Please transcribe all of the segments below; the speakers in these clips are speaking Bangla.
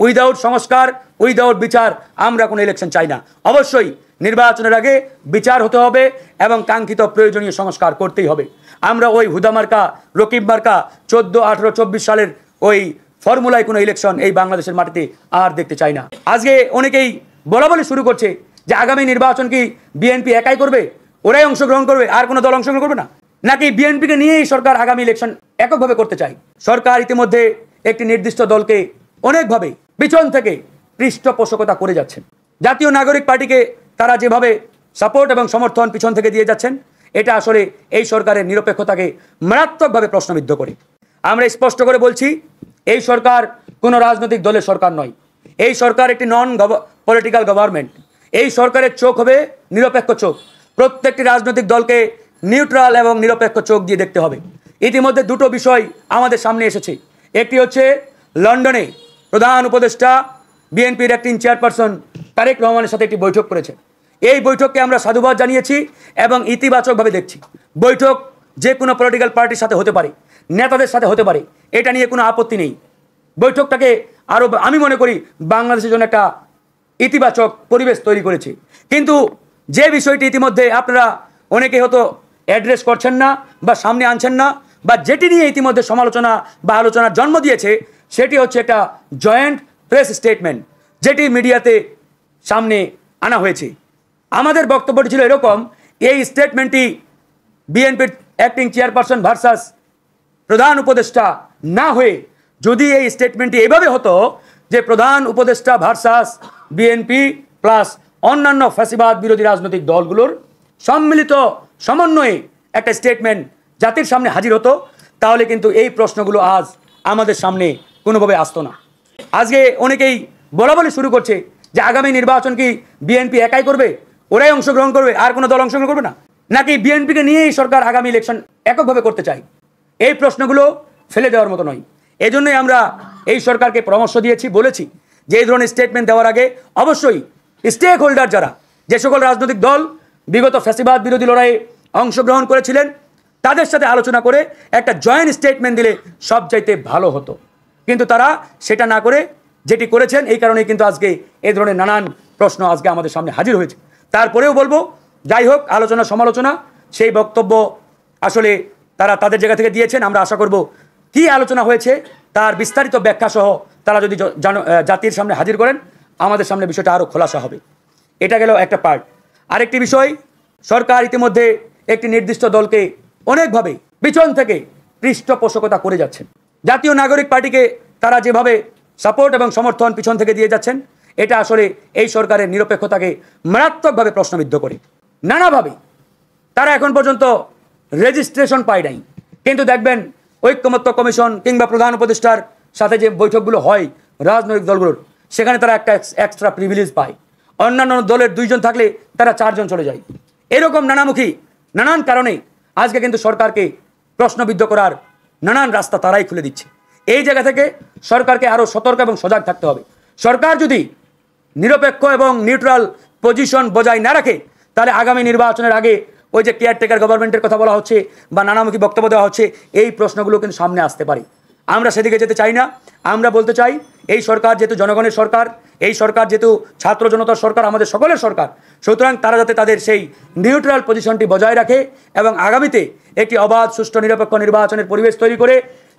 উইদাউট সংস্কার উইদাউট বিচার আমরা কোনো ইলেকশন চাই না। অবশ্যই নির্বাচনের আগে বিচার হতে হবে এবং কাঙ্ক্ষিত প্রয়োজনীয় সংস্কার করতেই হবে। আমরা ওই হুদা মার্কা রকিব মার্কা 14, 18, 24 সালের ওই ফর্মুলায় কোনো ইলেকশন এই বাংলাদেশের মাটিতে আর দেখতে চাই না। আজকে অনেকেই বলা শুরু করছে যে আগামী নির্বাচন কি বিএনপি একাই করবে, ওরাই অংশগ্রহণ করবে, আর কোনো দল অংশগ্রহণ করবে না, নাকি বিএনপিকে নিয়েই সরকার আগামী ইলেকশন এককভাবে করতে চায়। সরকার ইতিমধ্যে একটি নির্দিষ্ট দলকে অনেকভাবে পিছন থেকে পৃষ্ঠপোষকতা করে যাচ্ছেন। জাতীয় নাগরিক পার্টিকে তারা যেভাবে সাপোর্ট এবং সমর্থন পিছন থেকে দিয়ে যাচ্ছেন, এটা আসলে এই সরকারের নিরপেক্ষতাকে মারাত্মকভাবে প্রশ্নবিদ্ধ করে। আমরা স্পষ্ট করে বলছি, এই সরকার কোনো রাজনৈতিক দলের সরকার নয়। এই সরকার একটি নন পলিটিক্যাল গভর্নমেন্ট। এই সরকারের চোখ হবে নিরপেক্ষ চোখ। প্রত্যেকটি রাজনৈতিক দলকে নিউট্রাল এবং নিরপেক্ষ চোখ দিয়ে দেখতে হবে। ইতিমধ্যে দুটো বিষয় আমাদের সামনে এসেছে। একটি হচ্ছে লন্ডনে প্রধান উপদেষ্টা বিএনপির অ্যাক্টিং চেয়ারপারসন তারেক রহমানের সাথে একটি বৈঠক করেছে। এই বৈঠককে আমরা সাধুবাদ জানিয়েছি এবং ইতিবাচকভাবে দেখছি। বৈঠক যে কোনো পলিটিক্যাল পার্টির সাথে হতে পারে, নেতাদের সাথে হতে পারে, এটা নিয়ে কোনো আপত্তি নেই। বৈঠকটাকে আরও আমি মনে করি বাংলাদেশের জন্য একটা ইতিবাচক পরিবেশ তৈরি করেছে। কিন্তু যে বিষয়টি ইতিমধ্যে আপনারা অনেকে হয়তো অ্যাড্রেস করছেন না বা সামনে আনছেন না, বা যেটি নিয়ে ইতিমধ্যে সমালোচনা বা আলোচনার জন্ম দিয়েছে, সেটি হচ্ছে একটা জয়েন্ট প্রেস স্টেটমেন্ট যেটি মিডিয়াতে সামনে আনা হয়েছে। আমাদের বক্তব্যটি ছিল এরকম, এই স্টেটমেন্টটি বিএনপির অ্যাক্টিং চেয়ারপারসন ভার্সাস প্রধান উপদেষ্টা না হয়ে যদি এই স্টেটমেন্টটি এভাবে হতো যে প্রধান উপদেষ্টা ভার্সাস বিএনপি প্লাস অন্যান্য ফ্যাসিবাদ বিরোধী রাজনৈতিক দলগুলোর সম্মিলিত সমন্বয়ে একটা স্টেটমেন্ট জাতির সামনে হাজির হতো, তাহলে কিন্তু এই প্রশ্নগুলো আজ আমাদের সামনে কোনোভাবে আসতো না। আজকে অনেকেই বলা শুরু করছে যে আগামী নির্বাচন কি বিএনপি একাই করবে, ওরাই অংশগ্রহণ করবে, আর কোনো দল অংশগ্রহণ করবে না, নাকি বিএনপিকে নিয়েই সরকার আগামী ইলেকশন এককভাবে করতে চায়। এই প্রশ্নগুলো ফেলে দেওয়ার মতো নয়। এজন্যই আমরা এই সরকারকে পরামর্শ দিয়েছি, বলেছি যে এই ধরনের স্টেটমেন্ট দেওয়ার আগে অবশ্যই স্টেক হোল্ডার যারা, যে সকল রাজনৈতিক দল বিগত ফ্যাসিবাদ বিরোধী লড়াইয়ে অংশগ্রহণ করেছিলেন, তাদের সাথে আলোচনা করে একটা জয়েন্ট স্টেটমেন্ট দিলে সবচাইতে ভালো হতো। কিন্তু তারা সেটা না করে যেটি করেছেন, এই কারণেই কিন্তু আজকে এই ধরনের নানান প্রশ্ন আজকে আমাদের সামনে হাজির হয়েছে। তারপরেও বলবো, যাই হোক, আলোচনা সমালোচনা সেই বক্তব্য আসলে তারা তাদের জায়গা থেকে দিয়েছেন। আমরা আশা করব কি আলোচনা হয়েছে তার বিস্তারিত ব্যাখ্যা সহ তারা যদি জাতির সামনে হাজির করেন, আমাদের সামনে বিষয়টা আরও খোলাসা হবে। এটা গেল একটা পার্ট। আরেকটি বিষয়, সরকার ইতিমধ্যে একটি নির্দিষ্ট দলকে অনেকভাবে পিছন থেকে পৃষ্ঠপোষকতা করে যাচ্ছেন। জাতীয় নাগরিক পার্টিকে তারা যেভাবে সাপোর্ট এবং সমর্থন পিছন থেকে দিয়ে যাচ্ছেন, এটা আসলে এই সরকারের নিরপেক্ষতাকে মারাত্মকভাবে প্রশ্নবিদ্ধ করে। নানাভাবে তারা এখন পর্যন্ত রেজিস্ট্রেশন পায় নাই, কিন্তু দেখবেন ঐক্যমত্য কমিশন কিংবা প্রধান উপদেষ্টার সাথে যে বৈঠকগুলো হয় রাজনৈতিক দলগুলোর, সেখানে তারা একটা এক্সট্রা প্রিভিলেজ পায়। অন্যান্য দলের 2 জন থাকলে তারা 4 জন চলে যায়। এরকম নানামুখী নানান কারণে আজকে কিন্তু সরকারকে প্রশ্নবিদ্ধ করার নানান রাস্তা তারাই খুলে দিচ্ছে। এই জায়গা থেকে সরকারকে আরও সতর্ক এবং সজাগ থাকতে হবে। সরকার যদি নিরপেক্ষ এবং নিউট্রাল পজিশন বজায় না রাখে, তাহলে আগামী নির্বাচনের আগে ওই যে কেয়ারটেকার গভর্নমেন্টের কথা বলা হচ্ছে বা নানামুখী বক্তব্য দেওয়া হচ্ছে, এই প্রশ্নগুলো কিন্তু সামনে আসতে পারে। আমরা সেদিকে যেতে চাই না। আমরা বলতে চাই, এই সরকার যেহেতু জনগণের সরকার, এই সরকার যেহেতু ছাত্র জনতার সরকার, আমাদের সকলের সরকার, সুতরাং তারা যাতে তাদের সেই নিউট্রাল পজিশনটি বজায় রাখে এবং আগামীতে একটি অবাধ সুষ্ঠু নিরপেক্ষ নির্বাচনের পরিবেশ তৈরি করে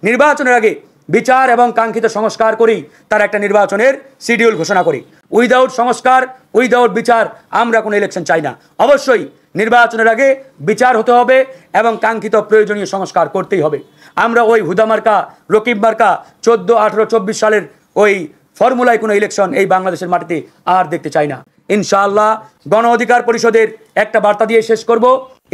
নির্বাচনের আগে বিচার এবং কাঙ্ক্ষিত সংস্কার করেই তারা একটা নির্বাচনের শিডিউল ঘোষণা করে। উইদাউট সংস্কার উইদাউট বিচার আমরা কোনো ইলেকশন চাই না। অবশ্যই নির্বাচনের আগে বিচার হতে হবে এবং কাঙ্ক্ষিত প্রয়োজনীয় সংস্কার করতেই হবে। আমরা ওই হুদা মার্কা রকিব মার্কা 14, 18, 24 সালের ওই ফর্মুলায় কোনো ইলেকশন এই বাংলাদেশের মাটিতে আর দেখতে চাই না। ইনশাআল্লাহ গণ অধিকার পরিষদের একটা বার্তা দিয়ে শেষ করব।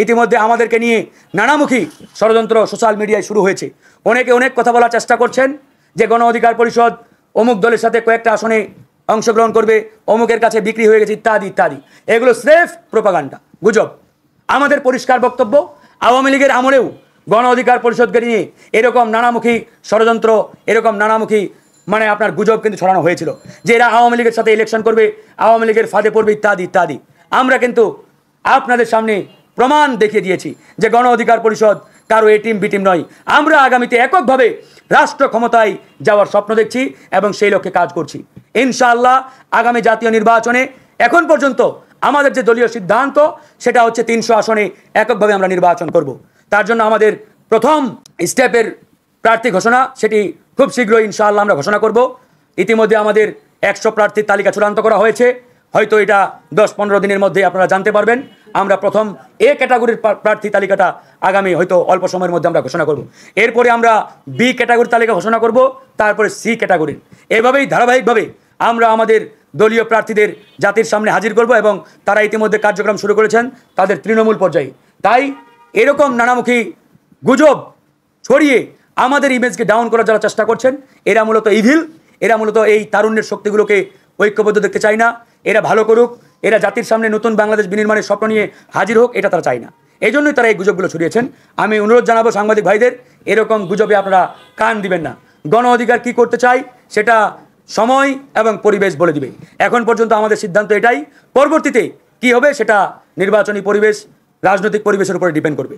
ইতিমধ্যে আমাদেরকে নিয়ে নানামুখী ষড়যন্ত্র সোশ্যাল মিডিয়ায় শুরু হয়েছে। অনেকে অনেক কথা বলার চেষ্টা করছেন যে গণ অধিকার পরিষদ অমুক দলের সাথে কয়েকটা আসনে অংশগ্রহণ করবে, অমুকের কাছে বিক্রি হয়ে গেছে ইত্যাদি ইত্যাদি। এগুলো স্রেফ প্রোপাগান্ডা, গুজব। আমাদের পরিষ্কার বক্তব্য, আওয়ামী লীগের আমলেও গণ অধিকার পরিষদকে নিয়ে এরকম নানামুখী ষড়যন্ত্র, এরকম নানামুখী আপনার গুজব কিন্তু ছড়ানো হয়েছিল যে এরা আওয়ামী লীগের সাথে ইলেকশন করবে, আওয়ামী লীগের ফাঁদে পড়বে ইত্যাদি ইত্যাদি। আমরা কিন্তু আপনাদের সামনে প্রমাণ দেখিয়ে দিয়েছি যে গণ অধিকার পরিষদ কারো এ টিম বি টিম নয়। আমরা আগামীতে এককভাবে রাষ্ট্র ক্ষমতায় যাওয়ার স্বপ্ন দেখছি এবং সেই লক্ষ্যে কাজ করছি। ইনশাআল্লাহ আগামী জাতীয় নির্বাচনে এখন পর্যন্ত আমাদের যে দলীয় সিদ্ধান্ত সেটা হচ্ছে 300 আসনে এককভাবে আমরা নির্বাচন করব। তার জন্য আমাদের প্রথম স্টেপের প্রার্থী ঘোষণা সেটি খুব শীঘ্রই ইনশাআল্লাহ আমরা ঘোষণা করব। ইতিমধ্যে আমাদের 100 প্রার্থীর তালিকা চূড়ান্ত করা হয়েছে, হয়তো এটা 10-15 দিনের মধ্যে আপনারা জানতে পারবেন। আমরা প্রথম এ ক্যাটাগরির প্রার্থী তালিকাটা আগামী হয়তো অল্প সময়ের মধ্যে আমরা ঘোষণা করব। এরপরে আমরা বি ক্যাটাগরির তালিকা ঘোষণা করব, তারপরে সি ক্যাটাগরির। এভাবেই ধারাবাহিকভাবে আমরা আমাদের দলীয় প্রার্থীদের জাতির সামনে হাজির করব এবং তারা ইতিমধ্যে কার্যক্রম শুরু করেছেন তাদের তৃণমূল পর্যায়ে। তাই এরকম নানামুখী গুজব ছড়িয়ে আমাদের ইমেজকে ডাউন করার যারা চেষ্টা করছেন এরা মূলত ইভিল, এরা মূলত এই তারুণ্যের শক্তিগুলোকে ঐক্যবদ্ধ দেখতে চায় না। এরা ভালো করুক, এরা জাতির সামনে নতুন বাংলাদেশ বিনির্মাণের স্বপ্ন নিয়ে হাজির হোক, এটা তারা চায় না। এই জন্যই তারা এই গুজবগুলো ছড়িয়েছেন। আমি অনুরোধ জানাবো সাংবাদিক ভাইদের, এরকম গুজবে আপনারা কান দিবেন না। গণ অধিকার কী করতে চাই সেটা সময় এবং পরিবেশ বলে দিবে। এখন পর্যন্ত আমাদের সিদ্ধান্ত এটাই, পরবর্তীতে কি হবে সেটা নির্বাচনী পরিবেশ, রাজনৈতিক পরিবেশের উপরে ডিপেন্ড করবে।